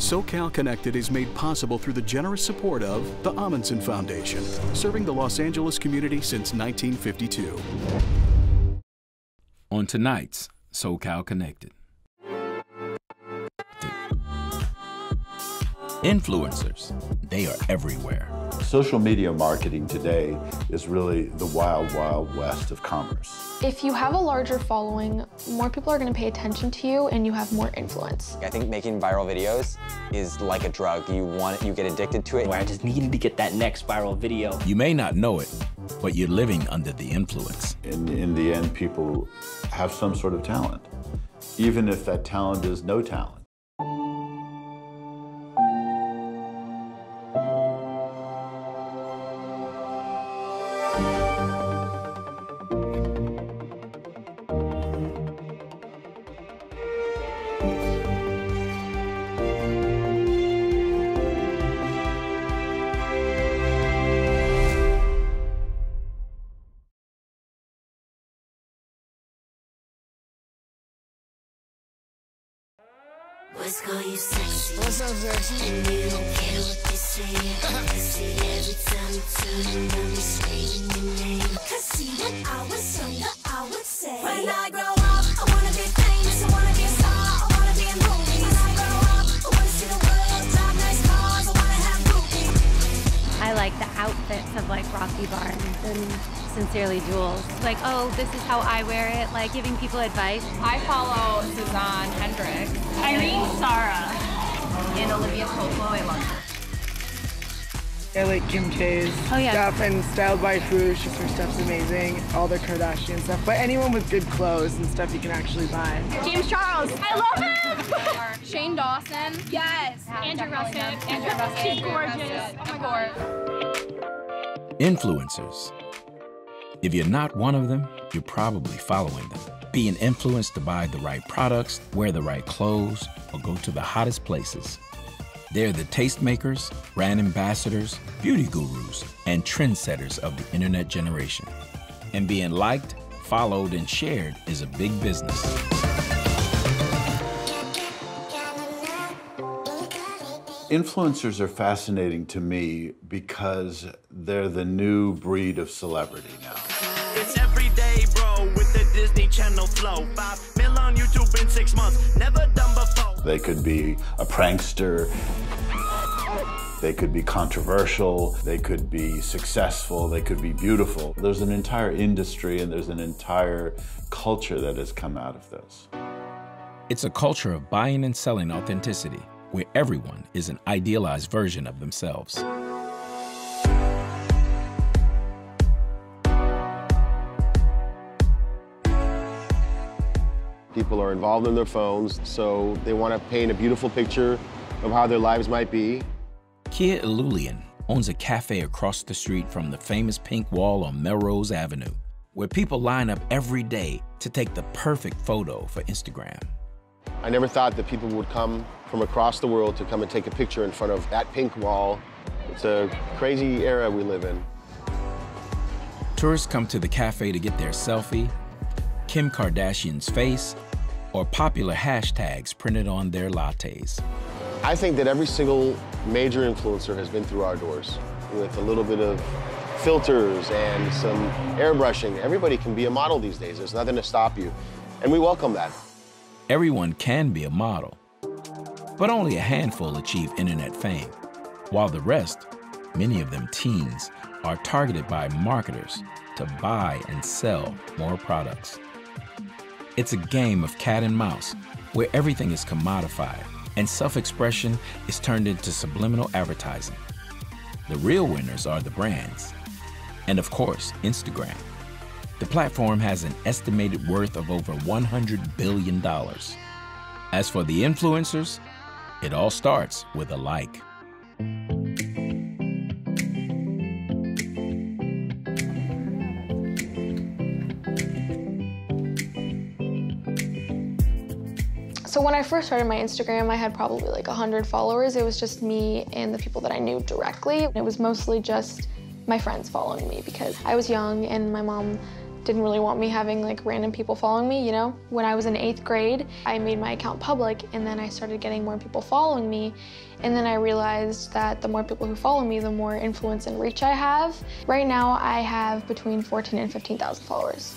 SoCal Connected is made possible through the generous support of the Amundsen Foundation, serving the Los Angeles community since 1952. On tonight's SoCal Connected. Influencers, they are everywhere. Social media marketing today is really the wild, wild west of commerce. If you have a larger following, more people are going to pay attention to you and you have more influence. I think making viral videos is like a drug. You get addicted to it. I just needed to get that next viral video. You may not know it, but you're living under the influence. In the end, people have some sort of talent, even if that talent is no talent. What's up, sexy? And you don't care what they say. See every time you turn around, you screaming your name. 'Cause see, when I was younger, I would say, when I grow up, I wanna be famous, I wanna be a star, I wanna be in movies. When I grow up, I wanna see the world, drive nice cars, I wanna have movies. I like the outfits of like Rocky Barnes and Sincerely Jules. Like, oh, this is how I wear it, like giving people advice. I follow Suzanne Hendricks, Irene Cara, and Olivia Coco. I love her. I like Kim K's stuff and Styled by Foosh. Her stuff's amazing. All the Kardashian stuff. But anyone with good clothes and stuff you can actually buy. James Charles. I love him. Shane Dawson. Yes. Andrew Russick. Andrew Russick. She's gorgeous. Oh my God. Influencers. If you're not one of them, you're probably following them. Being influenced to buy the right products, wear the right clothes, or go to the hottest places. They're the tastemakers, brand ambassadors, beauty gurus, and trendsetters of the internet generation. And being liked, followed, and shared is a big business. Influencers are fascinating to me because they're the new breed of celebrity now. It's every day, bro, with the Disney Channel flow. 5 million on YouTube in 6 months, never done before. They could be a prankster, they could be controversial, they could be successful, they could be beautiful. There's an entire industry and there's an entire culture that has come out of this. It's a culture of buying and selling authenticity, where everyone is an idealized version of themselves. People are involved in their phones, so they want to paint a beautiful picture of how their lives might be. Kia Ilulian owns a cafe across the street from the famous Pink Wall on Melrose Avenue, where people line up every day to take the perfect photo for Instagram. I never thought that people would come from across the world to come and take a picture in front of that pink wall. It's a crazy era we live in. Tourists come to the cafe to get their selfie, Kim Kardashian's face, or popular hashtags printed on their lattes. I think that every single major influencer has been through our doors with a little bit of filters and some airbrushing. Everybody can be a model these days. There's nothing to stop you, and we welcome that. Everyone can be a model, but only a handful achieve internet fame, while the rest, many of them teens, are targeted by marketers to buy and sell more products. It's a game of cat and mouse, where everything is commodified and self-expression is turned into subliminal advertising. The real winners are the brands, and of course, Instagram. The platform has an estimated worth of over $100 billion. As for the influencers, it all starts with a like. So when I first started my Instagram, I had probably like 100 followers. It was just me and the people that I knew directly. It was mostly just my friends following me because I was young and my mom didn't really want me having like random people following me, you know? When I was in 8th grade, I made my account public, and then I started getting more people following me. And then I realized that the more people who follow me, the more influence and reach I have. Right now, I have between 14,000 and 15,000 followers.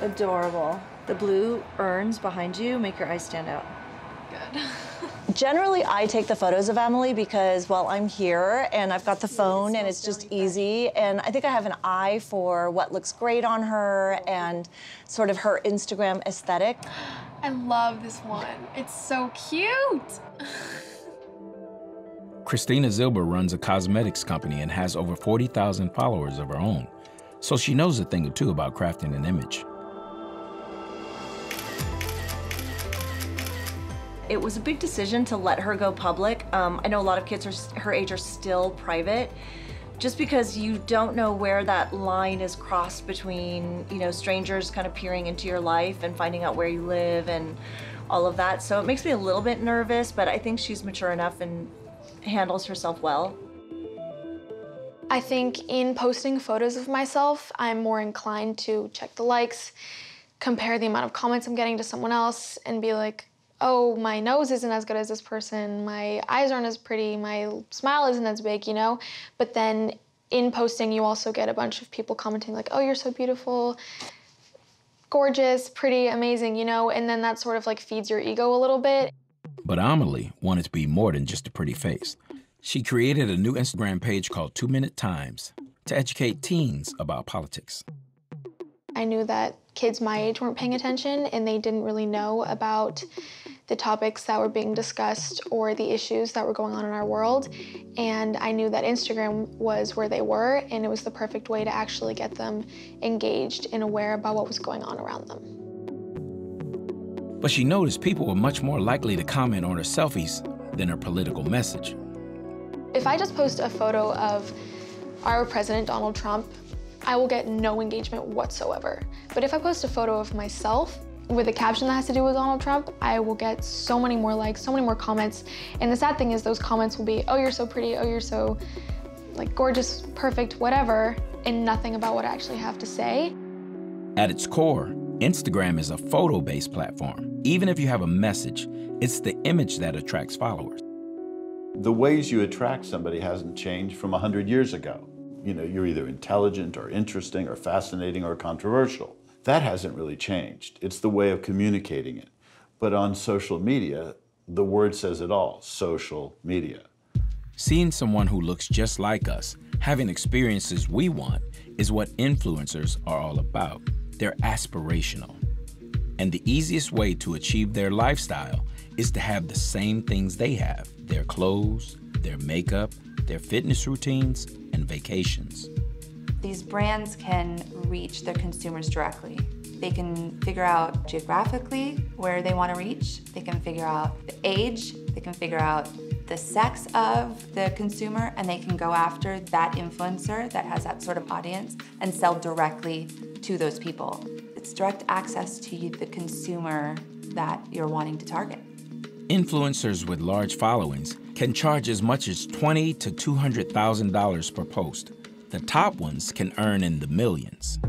Adorable. The blue urns behind you make your eyes stand out. Good. Generally, I take the photos of Emily because, well, I'm here and I've got the phone and it's just easy. And I think I have an eye for what looks great on her and sort of her Instagram aesthetic. I love this one. It's so cute. Christina Zilber runs a cosmetics company and has over 40,000 followers of her own, so she knows a thing or two about crafting an image. It was a big decision to let her go public. I know a lot of kids her age are still private, just because you don't know where that line is crossed between, you know, strangers kind of peering into your life and finding out where you live and all of that. So it makes me a little bit nervous, but I think she's mature enough and handles herself well. I think in posting photos of myself, I'm more inclined to check the likes, compare the amount of comments I'm getting to someone else, and be like, oh, my nose isn't as good as this person, my eyes aren't as pretty, my smile isn't as big, you know? But then in posting, you also get a bunch of people commenting like, oh, you're so beautiful, gorgeous, pretty, amazing, you know? And then that sort of like feeds your ego a little bit. But Amelie wanted to be more than just a pretty face. She created a new Instagram page called 2 Minute Times to educate teens about politics. I knew that kids my age weren't paying attention and they didn't really know about the topics that were being discussed or the issues that were going on in our world. And I knew that Instagram was where they were, and it was the perfect way to actually get them engaged and aware about what was going on around them. But she noticed people were much more likely to comment on her selfies than her political message. If I just post a photo of our president, Donald Trump, I will get no engagement whatsoever. But if I post a photo of myself with a caption that has to do with Donald Trump, I will get so many more likes, so many more comments. And the sad thing is those comments will be, oh, you're so pretty, oh, you're so like gorgeous, perfect, whatever, and nothing about what I actually have to say. At its core, Instagram is a photo-based platform. Even if you have a message, it's the image that attracts followers. The ways you attract somebody hasn't changed from 100 years ago. You know, you're either intelligent or interesting or fascinating or controversial. That hasn't really changed. It's the way of communicating it. But on social media, the word says it all, social media. Seeing someone who looks just like us, having experiences we want, is what influencers are all about. They're aspirational. And the easiest way to achieve their lifestyle is to have the same things they have: their clothes, their makeup, their fitness routines, and vacations. These brands can reach their consumers directly. They can figure out geographically where they want to reach. They can figure out the age. They can figure out the sex of the consumer, and they can go after that influencer that has that sort of audience and sell directly to those people. It's direct access to the consumer that you're wanting to target. Influencers with large followings can charge as much as $20,000 to $200,000 per post. The top ones can earn in the millions.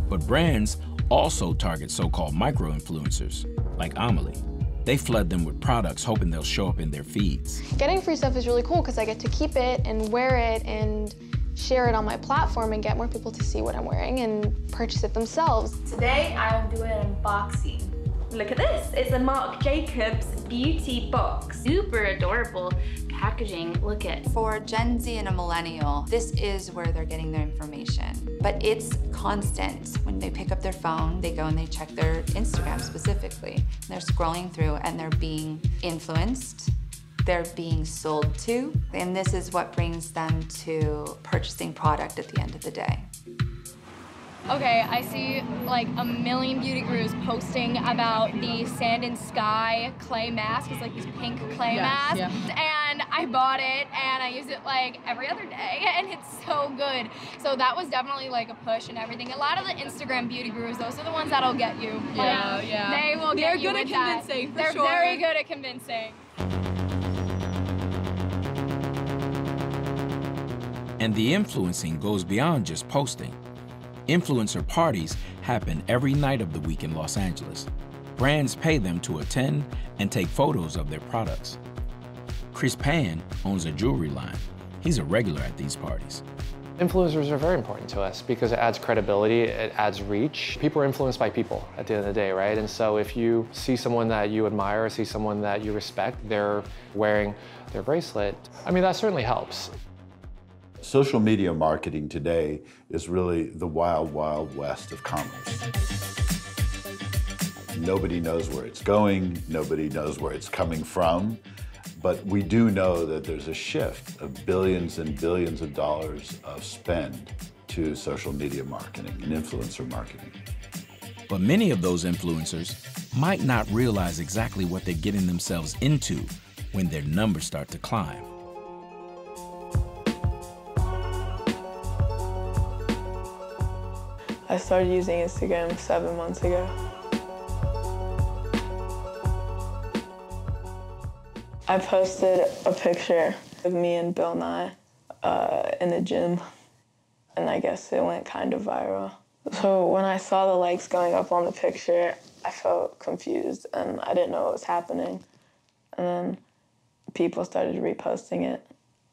But brands also target so-called micro-influencers, like Amelie. They flood them with products hoping they'll show up in their feeds. Getting free stuff is really cool because I get to keep it and wear it and share it on my platform and get more people to see what I'm wearing and purchase it themselves. Today I'll do an unboxing. Look at this, it's a Marc Jacobs beauty box. Super adorable packaging, look at. For Gen Z and a millennial, this is where they're getting their information. But it's constant. When they pick up their phone, they go and they check their Instagram specifically. They're scrolling through and they're being influenced. They're being sold to. And this is what brings them to purchasing product at the end of the day. Okay, I see like a million beauty gurus posting about the Sand and Sky clay mask. It's like this pink clay mask. Yeah. And I bought it and I use it like every other day and it's so good. So that was definitely like a push and everything. A lot of the Instagram beauty gurus, those are the ones that'll get you. Yeah, like, yeah. They will get you with that. They're good at convincing, for They're sure. very good at convincing. And the influencing goes beyond just posting. Influencer parties happen every night of the week in Los Angeles. Brands pay them to attend and take photos of their products. Chris Pan owns a jewelry line. He's a regular at these parties. Influencers are very important to us because it adds credibility, it adds reach. People are influenced by people at the end of the day, right? And so if you see someone that you admire, see someone that you respect, they're wearing their bracelet, I mean, that certainly helps. Social media marketing today is really the wild, wild west of commerce. Nobody knows where it's going, nobody knows where it's coming from. But we do know that there's a shift of billions and billions of dollars of spend to social media marketing and influencer marketing. But many of those influencers might not realize exactly what they're getting themselves into when their numbers start to climb. I started using Instagram 7 months ago. I posted a picture of me and Bill Nye in the gym, and I guess it went kind of viral. So when I saw the likes going up on the picture, I felt confused and I didn't know what was happening. And then people started reposting it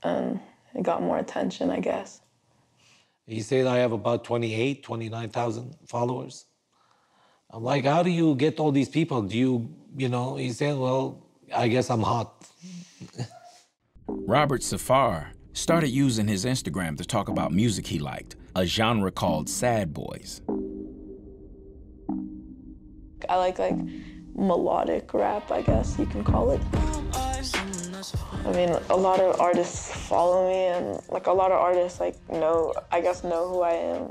and it got more attention, I guess. He said I have about 29,000 followers. I'm like, how do you get all these people? Do you know, he said, well, I guess I'm hot. Robert Safar started using his Instagram to talk about music he liked, a genre called sad boys. I like melodic rap, I guess you can call it. I mean, a lot of artists follow me, and like a lot of artists know who I am.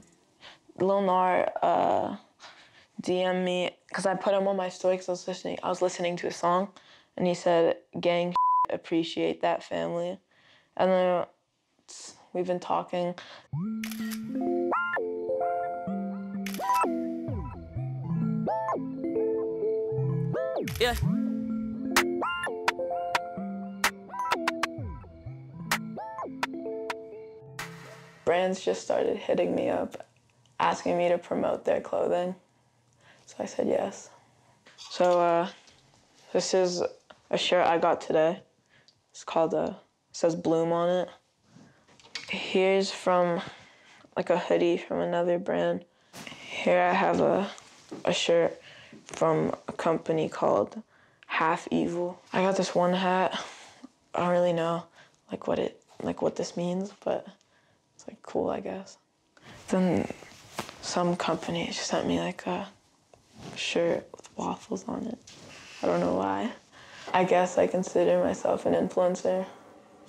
Lil Nar DM'd me because I put him on my story because I was listening to a song, and he said, "Gang, appreciate that, family." And then we've been talking. Yeah. Brands just started hitting me up, asking me to promote their clothing. So I said yes. So this is a shirt I got today. It's called, it says Bloom on it. Here's from like a hoodie from another brand. Here I have a shirt from a company called Half Evil. I got this one hat. I don't really know what this means, but it's like cool, I guess. Then some company just sent me like a shirt with waffles on it. I don't know why. I guess I consider myself an influencer.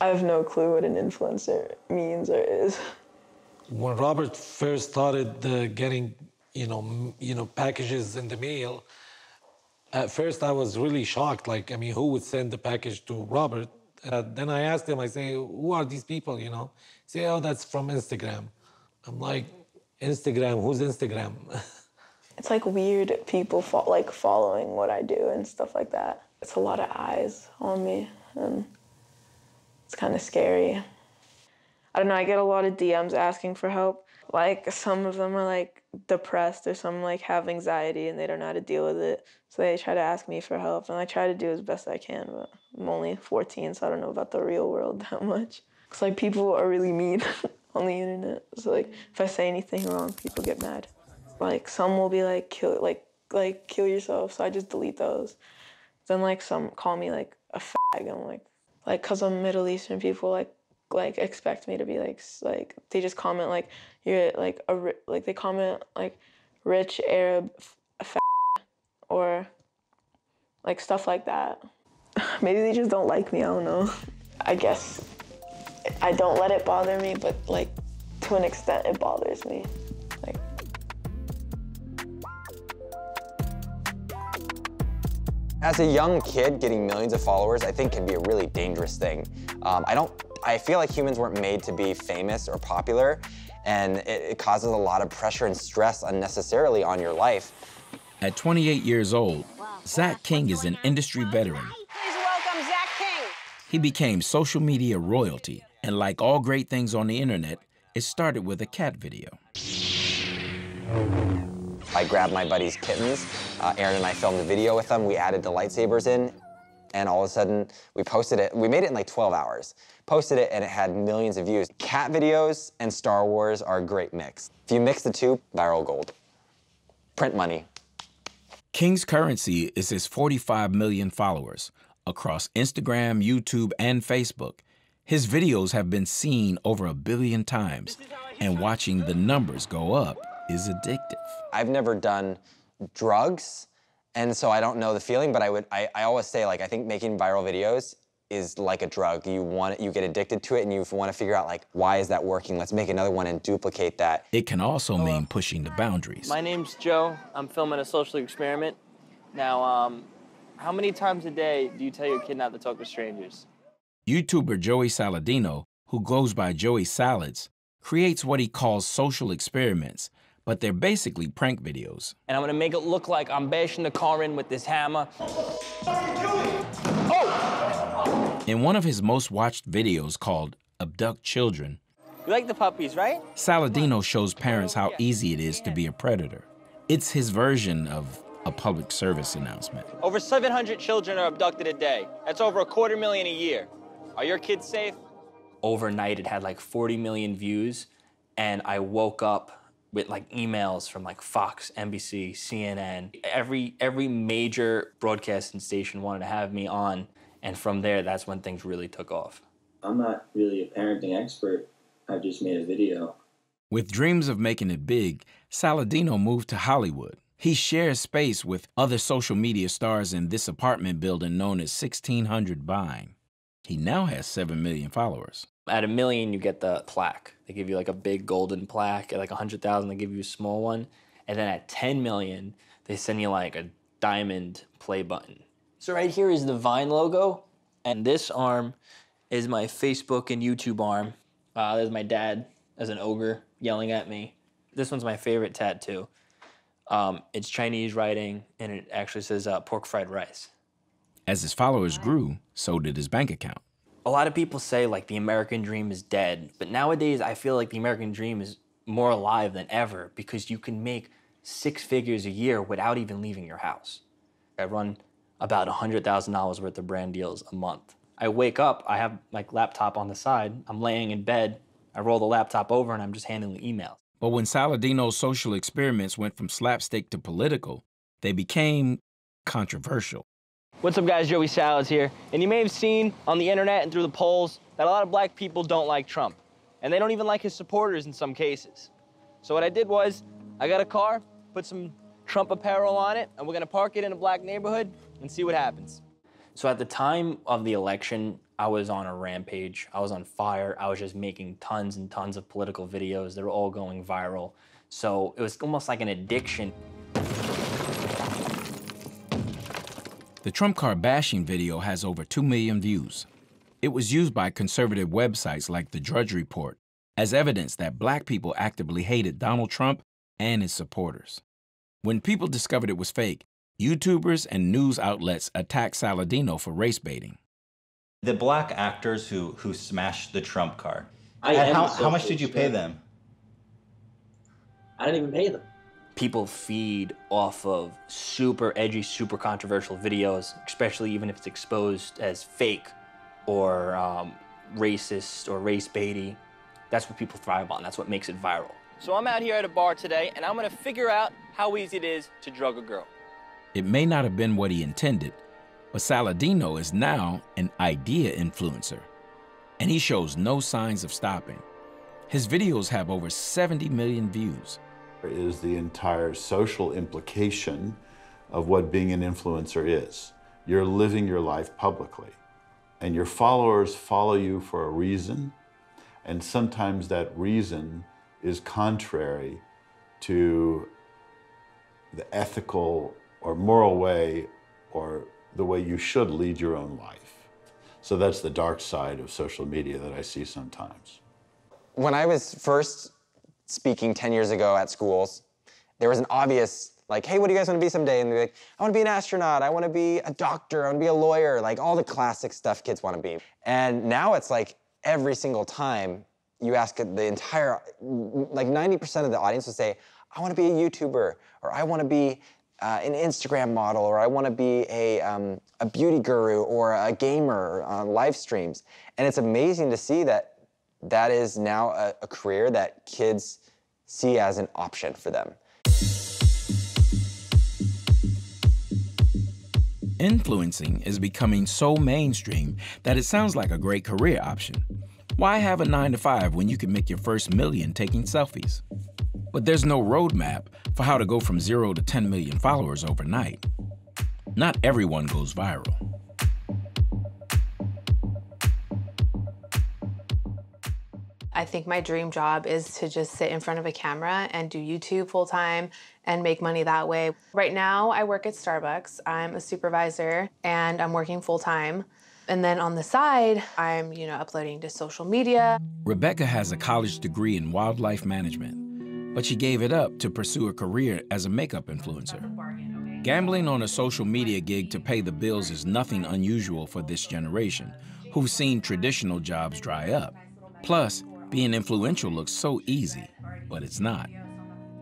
I have no clue what an influencer means or is. When Robert first started getting, packages in the mail, at first I was really shocked. Like, I mean, who would send the package to Robert? Then I asked him, I say, who are these people, He say, oh, that's from Instagram. I'm like, Instagram, who's Instagram? It's like weird people following what I do and stuff like that. It's a lot of eyes on me, and it's kind of scary. I don't know, I get a lot of DMs asking for help. Like, some of them are like depressed or some have anxiety and they don't know how to deal with it. So they try to ask me for help, and I try to do as best I can, but I'm only 14, so I don't know about the real world that much. It's people are really mean on the internet. So if I say anything wrong, people get mad. Some will be kill yourself, so I just delete those. Then some call me a fag. I'm cause I'm Middle Eastern, people expect me to be they just comment you're they comment rich Arab fag, or stuff like that. Maybe they just don't like me, I don't know. I guess I don't let it bother me, but to an extent it bothers me. As a young kid, getting millions of followers, I think, can be a really dangerous thing. I feel like humans weren't made to be famous or popular, and it causes a lot of pressure and stress unnecessarily on your life. At 28 years old, Zach King is an industry veteran. Please welcome Zach King. He became social media royalty And like all great things on the internet, it started with a cat video. I grabbed my buddy's kittens. Aaron and I filmed a video with them. We added the lightsabers in, and all of a sudden, we posted it. We made it in like 12 hours. Posted it, and it had millions of views. Cat videos and Star Wars are a great mix. If you mix the two, viral gold. Print money. King's currency is his 45 million followers across Instagram, YouTube, and Facebook. His videos have been seen over 1 billion times, and watching the numbers go up is addictive. I've never done drugs, and so I don't know the feeling, but I always say, like, I think making viral videos is like a drug. You get addicted to it, and you want to figure out, like, why is that working? Let's make another one and duplicate that. It can also mean pushing the boundaries. My name's Joe. I'm filming a social experiment. Now, how many times a day do you tell your kid not to talk to strangers? YouTuber Joey Saladino, who goes by Joey Salads, creates what he calls social experiments, but they're basically prank videos. And I'm gonna make it look like I'm bashing the car in with this hammer. In one of his most watched videos called Abduct Children, You like the puppies, right? Saladino shows parents how easy it is to be a predator. It's his version of a public service announcement. Over 700 children are abducted a day. That's over 250,000 a year. Are your kids safe? Overnight, it had like 40 million views, and I woke up with like emails from like Fox, NBC, CNN. Every major broadcasting station wanted to have me on, and from there, that's when things really took off. I'm not really a parenting expert. I've just made a video. With dreams of making it big, Saladino moved to Hollywood. He shares space with other social media stars in this apartment building known as 1600 Vine. He now has 7 million followers. At 1 million, you get the plaque. They give you like a big golden plaque. At like 100,000, they give you a small one. And then at 10 million, they send you like a diamond play button. So right here is the Vine logo, and this arm is my Facebook and YouTube arm. There's my dad as an ogre yelling at me. This one's my favorite tattoo. It's Chinese writing, and it actually says pork fried rice. As his followers grew, so did his bank account. A lot of people say like the American dream is dead, but nowadays I feel like the American dream is more alive than ever because you can make 6 figures a year without even leaving your house. I run about $100,000 worth of brand deals a month. I wake up, I have my laptop on the side, I'm laying in bed, I roll the laptop over and I'm just handling emails. But when Saladino's social experiments went from slapstick to political, they became controversial. What's up guys, Joey Salads here. And you may have seen on the internet and through the polls that a lot of black people don't like Trump. And they don't even like his supporters in some cases. So what I did was, I got a car, put some Trump apparel on it, and we're gonna park it in a black neighborhood and see what happens. So at the time of the election, I was on a rampage. I was on fire. I was just making tons and tons of political videos. They were all going viral. So it was almost like an addiction. The Trump car bashing video has over 2 million views. It was used by conservative websites like The Drudge Report as evidence that black people actively hated Donald Trump and his supporters. When people discovered it was fake, YouTubers and news outlets attacked Saladino for race baiting. The black actors who smashed the Trump car, How much did you pay them? I didn't even pay them. People feed off of super edgy, super controversial videos, especially even if it's exposed as fake or racist or race baity. That's what people thrive on. That's what makes it viral. So I'm out here at a bar today, and I'm gonna figure out how easy it is to drug a girl. It may not have been what he intended, but Saladino is now an idea influencer, and he shows no signs of stopping. His videos have over 70 million views. Is the entire social implication of what being an influencer is. You're living your life publicly, and your followers follow you for a reason, and sometimes that reason is contrary to the ethical or moral way or the way you should lead your own life. So that's the dark side of social media that I see sometimes. When I was first speaking 10 years ago at schools, there was an obvious, like, hey, what do you guys want to be someday? And they're like, I want to be an astronaut, I want to be a doctor, I want to be a lawyer, like all the classic stuff kids want to be. And now it's like, every single time you ask the entire, like 90% of the audience will say, I want to be a YouTuber, or I want to be an Instagram model, or I want to be a beauty guru or a gamer on live streams. And it's amazing to see that that is now a career that kids see as an option for them. Influencing is becoming so mainstream that it sounds like a great career option. Why have a 9-to-5 when you can make your first million taking selfies? But there's no roadmap for how to go from 0 to 10 million followers overnight. Not everyone goes viral. I think my dream job is to just sit in front of a camera and do YouTube full-time and make money that way. Right now, I work at Starbucks. I'm a supervisor and I'm working full-time. And then on the side, I'm, uploading to social media. Rebecca has a college degree in wildlife management, but she gave it up to pursue a career as a makeup influencer. Gambling on a social media gig to pay the bills is nothing unusual for this generation, who've seen traditional jobs dry up. Plus, being influential looks so easy, but it's not.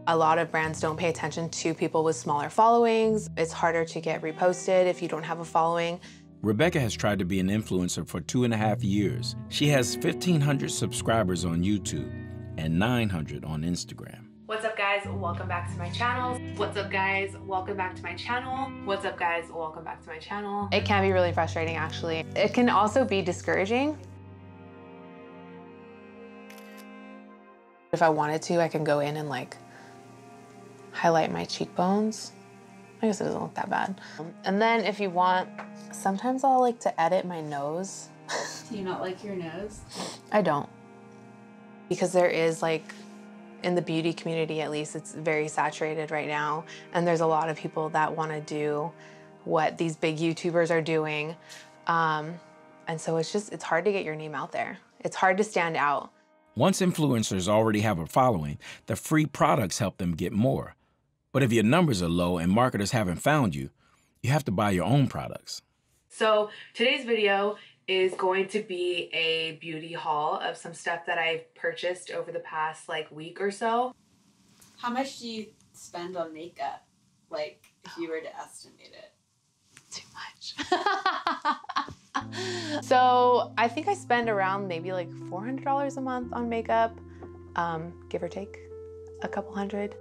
A lot of brands don't pay attention to people with smaller followings. It's harder to get reposted if you don't have a following. Rebecca has tried to be an influencer for 2.5 years. She has 1,500 subscribers on YouTube and 900 on Instagram. What's up, guys? Welcome back to my channel. What's up, guys? Welcome back to my channel. What's up, guys? Welcome back to my channel. It can be really frustrating, actually. It can also be discouraging. If I wanted to, I can go in and highlight my cheekbones. I guess it doesn't look that bad. And then if you want, sometimes I'll like to edit my nose. Do you not like your nose? I don't. Because there is in the beauty community at least, it's very saturated right now. And there's a lot of people that want to do what these big YouTubers are doing. And so it's hard to get your name out there. It's hard to stand out. Once influencers already have a following, the free products help them get more. But if your numbers are low and marketers haven't found you, you have to buy your own products. So today's video is going to be a beauty haul of some stuff that I've purchased over the past week or so. How much do you spend on makeup? If you were to estimate it? Too much. So I think I spend around maybe $400 a month on makeup, give or take a couple hundred.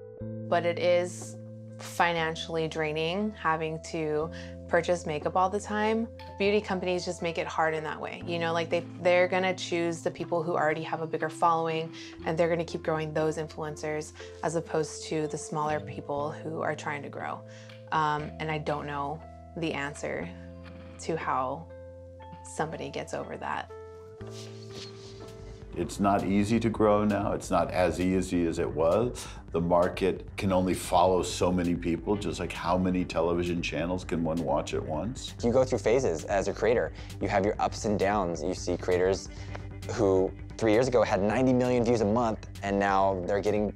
But it is financially draining having to purchase makeup all the time. Beauty companies just make it hard in that way. They're gonna choose the people who already have a bigger following, and they're gonna keep growing those influencers as opposed to the smaller people who are trying to grow. And I don't know the answer to how somebody gets over that. It's not easy to grow now. It's not as easy as it was. The market can only follow so many people, just like how many television channels can one watch at once? You go through phases as a creator. You have your ups and downs. You see creators who 3 years ago had 90 million views a month, and now they're getting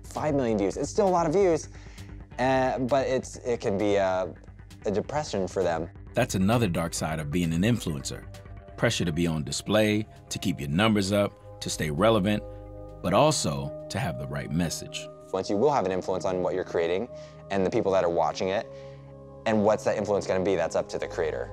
5 million views. It's still a lot of views, but it can be a depression for them. That's another dark side of being an influencer. Pressure to be on display, to keep your numbers up, to stay relevant, but also to have the right message. Once you will have an influence on what you're creating and the people that are watching it, and what's that influence gonna be, that's up to the creator.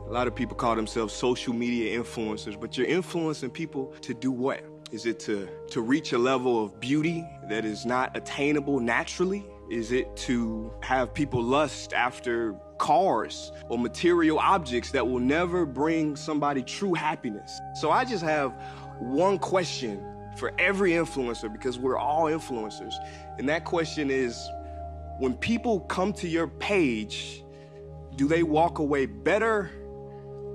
A lot of people call themselves social media influencers, but you're influencing people to do what? Is it to reach a level of beauty that is not attainable naturally? Is it to have people lust after cars or material objects that will never bring somebody true happiness? So I just have one question for every influencer, because we're all influencers. And that question is, when people come to your page, do they walk away better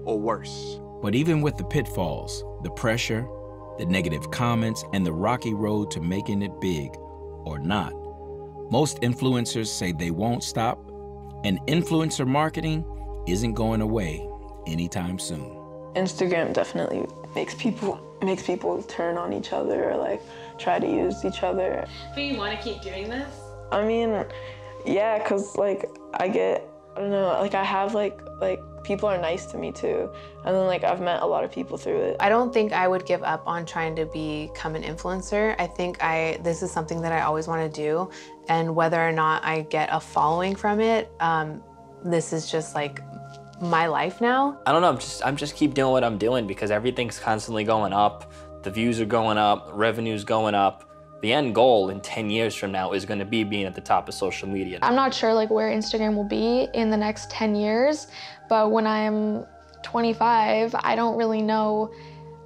or worse? But even with the pitfalls, the pressure, the negative comments, and the rocky road to making it big or not, most influencers say they won't stop, and influencer marketing isn't going away anytime soon. Instagram definitely makes people turn on each other or try to use each other. But you want to keep doing this? I mean, yeah, cause I don't know, I have people are nice to me too. And then like I've met a lot of people through it. I don't think I would give up on trying to become an influencer. I think this is something that I always want to do. And whether or not I get a following from it, this is just like my life now. I don't know, I'm just keep doing what I'm doing because everything's constantly going up. The views are going up, revenue's going up. The end goal in 10 years from now is gonna be being at the top of social media. I'm not sure like where Instagram will be in the next 10 years, but when I'm 25, I don't really know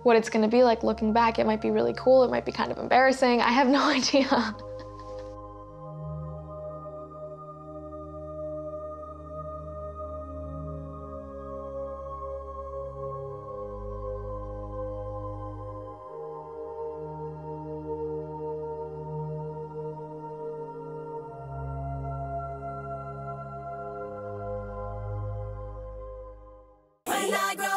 what it's gonna be like looking back. It might be really cool, it might be kind of embarrassing. I have no idea. When I grow